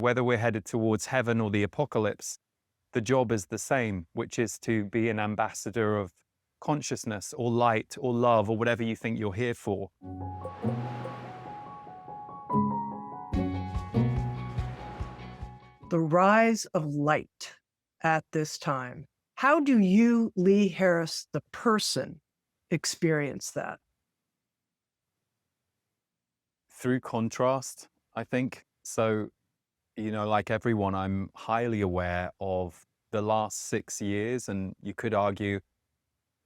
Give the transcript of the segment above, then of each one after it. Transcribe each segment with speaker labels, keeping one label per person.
Speaker 1: Whether we're headed towards heaven or the apocalypse, the job is the same, which is to be an ambassador of consciousness or light or love or whatever you think you're here for.
Speaker 2: The rise of light at this time. How do you, Lee Harris, the person, experience that?
Speaker 1: Through contrast, I think. So, like everyone, I'm highly aware of the last 6 years, and you could argue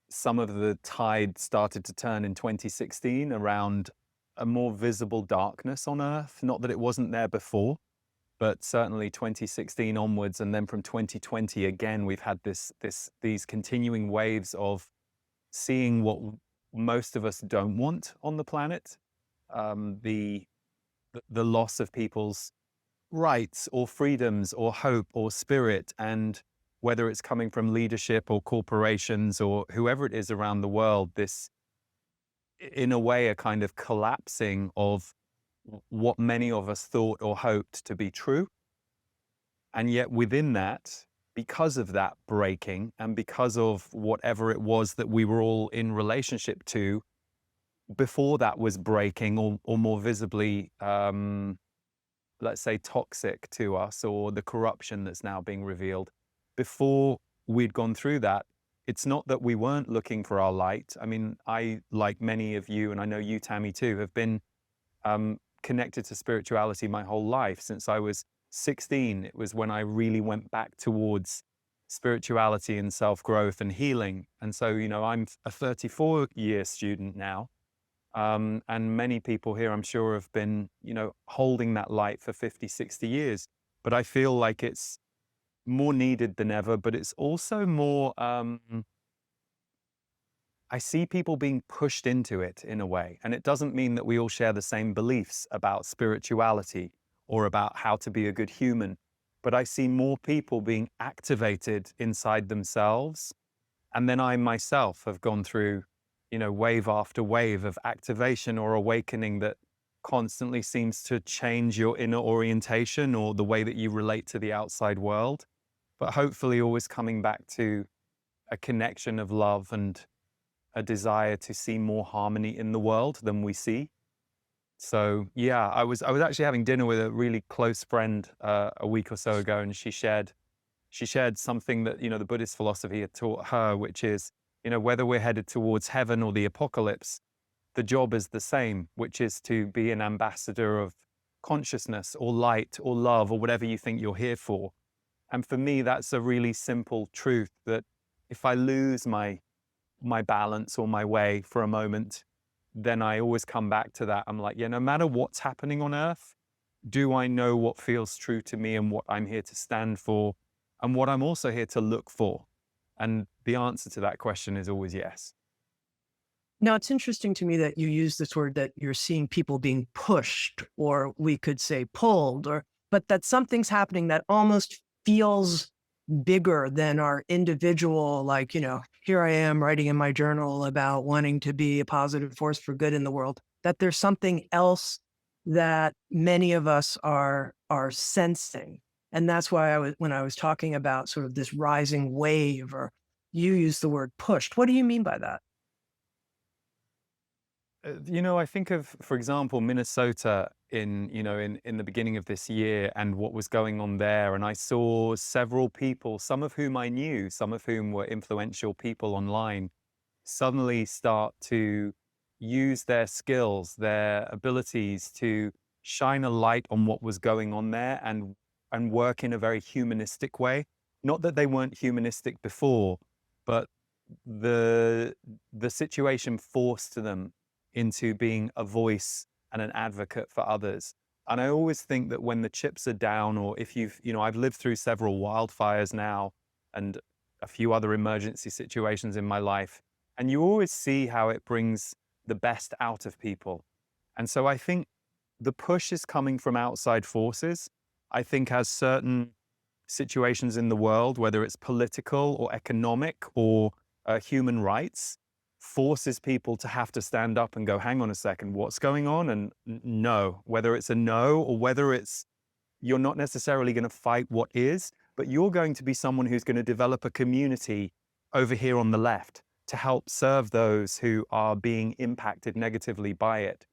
Speaker 1: some of the tide started to turn in 2016 around a more visible darkness on Earth. Not that it wasn't there before, but certainly 2016 onwards, and then from 2020 again, we've had these continuing waves of seeing what most of us don't want on the planet, the loss of people's rights or freedoms or hope or spirit, and whether it's coming from leadership or corporations or whoever it is around the world, this, in a way, a kind of collapsing of what many of us thought or hoped to be true. And yet within that, because of that breaking and because of whatever it was that we were all in relationship to before that was breaking or more visibly, let's say, toxic to us, or the corruption that's now being revealed, before we'd gone through that, it's not that we weren't looking for our light. I mean, I, like many of you, and I know you, Tammy, too, have been connected to spirituality my whole life. Since I was 16, it was when I really went back towards spirituality and self-growth and healing. And so, I'm a 34-year student now. And many people here, I'm sure, have been, holding that light for 50, 60 years. But I feel like it's more needed than ever, but it's also more, I see people being pushed into it in a way. And it doesn't mean that we all share the same beliefs about spirituality or about how to be a good human. But I see more people being activated inside themselves. And then I myself have gone through, wave after wave of activation or awakening that constantly seems to change your inner orientation or the way that you relate to the outside world. But hopefully always coming back to a connection of love and a desire to see more harmony in the world than we see. So yeah, I was actually having dinner with a really close friend a week or so ago, and she shared something that, the Buddhist philosophy had taught her, which is, whether we're headed towards heaven or the apocalypse, the job is the same, which is to be an ambassador of consciousness or light or love or whatever you think you're here for. And for me, that's a really simple truth, that if I lose my balance or my way for a moment, then I always come back to that. I'm like, yeah, no matter what's happening on Earth, do I know what feels true to me and what I'm here to stand for and what I'm also here to look for? And the answer to that question is always yes.
Speaker 2: Now, it's interesting to me that you use this word that you're seeing people being pushed, or we could say pulled, but that something's happening that almost feels bigger than our individual, like, here I am writing in my journal about wanting to be a positive force for good in the world, that there's something else that many of us are sensing. And that's why when I was talking about sort of this rising wave, or you use the word pushed. What do you mean by that?
Speaker 1: I think of, for example, Minnesota in the beginning of this year and what was going on there. And I saw several people, some of whom I knew, some of whom were influential people online, suddenly start to use their skills, their abilities to shine a light on what was going on there and work in a very humanistic way. Not that they weren't humanistic before, but the situation forced them into being a voice and an advocate for others. And I always think that when the chips are down, or if I've lived through several wildfires now and a few other emergency situations in my life, and you always see how it brings the best out of people. And so I think the push is coming from outside forces. I think as certain situations in the world, whether it's political or economic or human rights, forces people to have to stand up and go, hang on a second, what's going on? And no, whether it's a no or whether it's, you're not necessarily going to fight what is, but you're going to be someone who's going to develop a community over here on the left to help serve those who are being impacted negatively by it.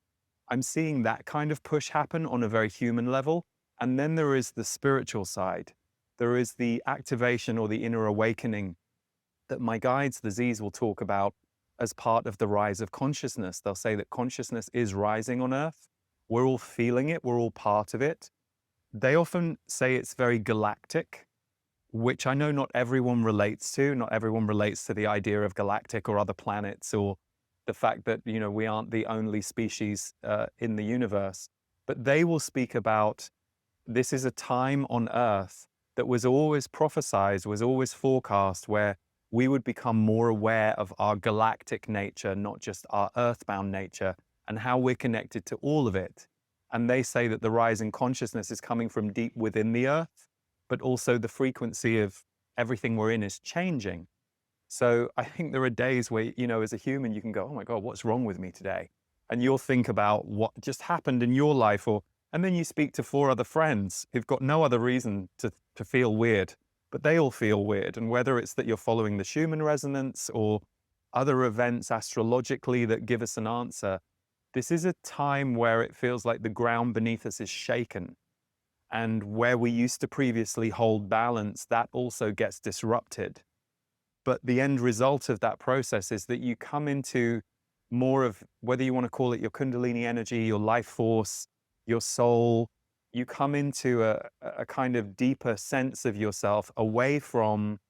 Speaker 1: I'm seeing that kind of push happen on a very human level. And then there is the spiritual side. There is the activation or the inner awakening that my guides, the Z's, will talk about as part of the rise of consciousness. They'll say that consciousness is rising on Earth. We're all feeling it. We're all part of it. They often say it's very galactic, which I know not everyone relates to. Not everyone relates to the idea of galactic or other planets, or the fact that, we aren't the only species in the universe. But they will speak about, this is a time on Earth that was always prophesized, was always forecast, where we would become more aware of our galactic nature, not just our earthbound nature, and how we're connected to all of it. And they say that the rise in consciousness is coming from deep within the Earth, but also the frequency of everything we're in is changing. So I think there are days where, as a human, you can go, oh my God, what's wrong with me today? And you'll think about what just happened in your life, and then you speak to 4 other friends who've got no other reason to feel weird, but they all feel weird. And whether it's that you're following the Schumann resonance or other events astrologically that give us an answer, this is a time where it feels like the ground beneath us is shaken. And where we used to previously hold balance, that also gets disrupted. But the end result of that process is that you come into more of, whether you want to call it your Kundalini energy, your life force, your soul, you come into a kind of deeper sense of yourself away from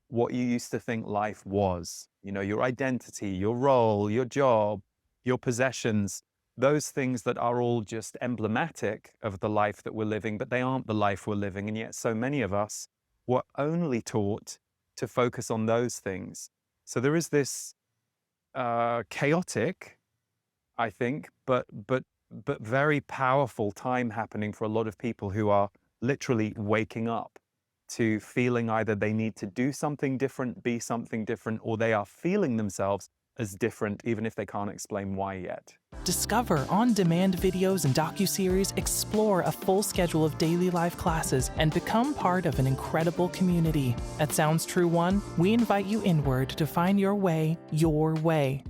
Speaker 1: what you used to think life was. Your identity, your role, your job, your possessions, those things that are all just emblematic of the life that we're living, but they aren't the life we're living. And yet so many of us were only taught to focus on those things. So there is this chaotic, I think, but very powerful time happening for a lot of people who are literally waking up to feeling either they need to do something different, be something different, or they are feeling themselves as different, even if they can't explain why yet.
Speaker 3: Discover on-demand videos and docuseries, explore a full schedule of daily life classes, and become part of an incredible community. At Sounds True One, we invite you inward to find your way, your way.